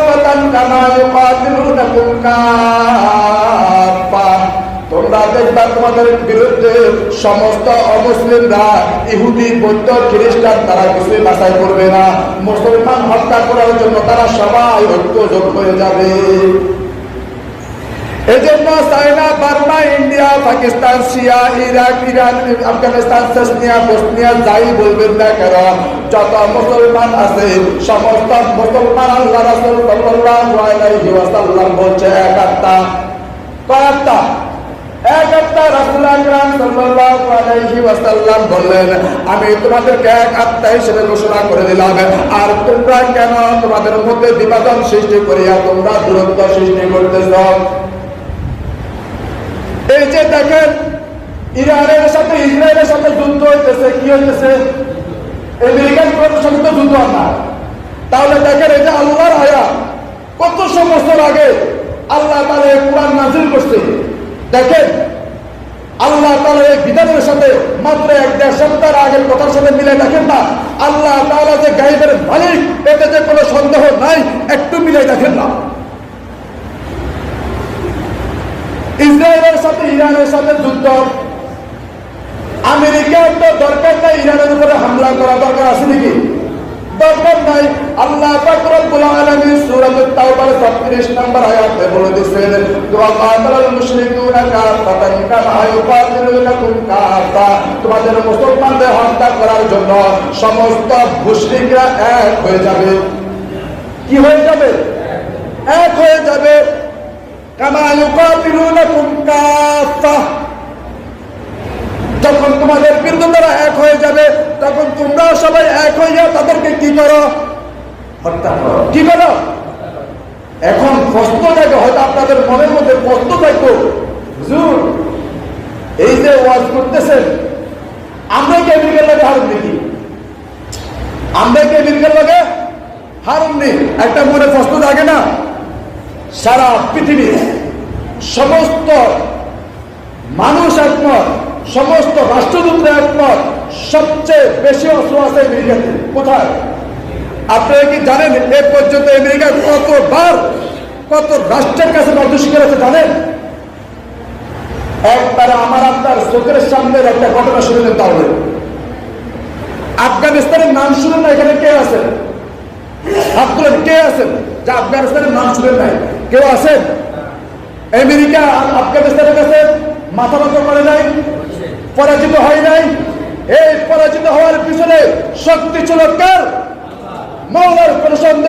কাফাতান কামা ইউকাতিলুনাকুম কাফা। তোমরা দেখবা তোমাদের বিরুদ্ধে সমস্ত অমুসলিমরা, ইহুদি, বৌদ্ধ, খ্রিস্টান তারা কিছুই বাছাই করবে না। মুসলমান হত্যা করার জন্য তারা সবাই ঐক্যজোট হয়ে যাবে। এই জন্য China, Burma, India, Pakistan, Syria, Iraq, Iran, Afghanistan, Chechnya, Bosnia যাই বলবেন না কেন, যত মুসলমান আছে সমস্ত মুসলমান আল্লাহ রাসূল সাল্লাল্লাহু আলাইহি ওয়াসাল্লাম বলছে এক আত্মা। কয় আত্মা? এক আত্মা। রাসূল আকরাম সাল্লাল্লাহু আলাইহি ওয়াসাল্লাম বললেন, আমি তোমাদেরকে এক আত্মা হিসেবে ঘোষণা করে দিলাম, আর তোমরা কেন তোমাদের মধ্যে বিভাজন সৃষ্টি করিয়া তোমরা দূরত্ব সৃষ্টি করতেছ? এই যে দেখেন, ইরানের সাথে ইসরায়েলের সাথে যুদ্ধ হইতেছে, কি হইতেছে? আমেরিকান সাথে তো যুদ্ধ না। তাহলে দেখেন, এটা আল্লাহর আয়াত। কতশো বছর আগে আল্লাহ তাআলা এই কোরআন নাযিল করছে। দেখেন, আল্লাহ তাআলা এই বিধানের সাথে মাত্র 1-1.5 সপ্তাহ আগের কথার সাথে মিলে দেখেন না। আল্লাহ তাআলা যে গায়বের মালিক, এতে যে কোনো সন্দেহ নাই, একটু মিলে দেখেন না। ইসরায়েলের সাথে ইরানের সাথে যুদ্ধ। আমেরিকার তো দরকার নাই ইরানের উপরে হামলা করা, দরকার আছে নাকি? দরকার নাই। আল্লাহ পাক রব্বুল আলামিন সূরা তাওবার 36 নম্বর আয়াতে বলে দিয়েছেন, ওয়াকাতালাল মুশরিকুনা কাফাতান কামা ইউকাতিলুনাকুম কাফা। তোমাদের মুসলমানদের হত্যা করার জন্য সমস্ত মুশরিকরা এক হয়ে যাবে। কি হয়ে যাবে? এক হয়ে যাবে। কামা ইউকাতিলুনাকুম কাফা। যখন তোমাদের বিরুদ্ধে তারা এক হয়ে যাবে, তখন তোমরা সবাই এক হইয়া তাদেরকে কি করো? হত্যা করো। কি করো? এখন প্রশ্ন থাকে, হয়তো আপনাদের মনের মধ্যে প্রশ্ন থাকতো, হুজুর এই যে ওয়াজ করতেছেন, আমরা কি আমেরিকার লাগে হারুন নাকি? আমরা কি আমেরিকার লাগে হারুন নেই? একটা মনে প্রশ্ন থাকে না? সারা পৃথিবীর সমস্ত মানুষ একমত, সমস্ত রাষ্ট্রদূতরা একমত, সবচেয়ে বেশি অস্ত্র আছে আমেরিকাতে। কোথায়? আপনারা কি জানেন এ পর্যন্ত আমেরিকা কতবার কত রাষ্ট্রের কাছে বাধ্য শিকার আছে জানেন? একবার আমার আপনার চোখের সামনের একটা ঘটনা শুনলেন। তাহলে আফগানিস্তানের নাম শুনেন না? এখানে কে আছেন? হাত তুলেন, কে আছেন যে আফগানিস্তানের নাম শুনেন নাই? কেউ আছেন? আমেরিকা আফগানিস্তানের কাছে মাথা নত করে নাই, পরাজিত হয় নাই। এই পরাজিত হওয়ার পিছনে শক্তি ছিল কার? মাওলার। কোন সন্দেহ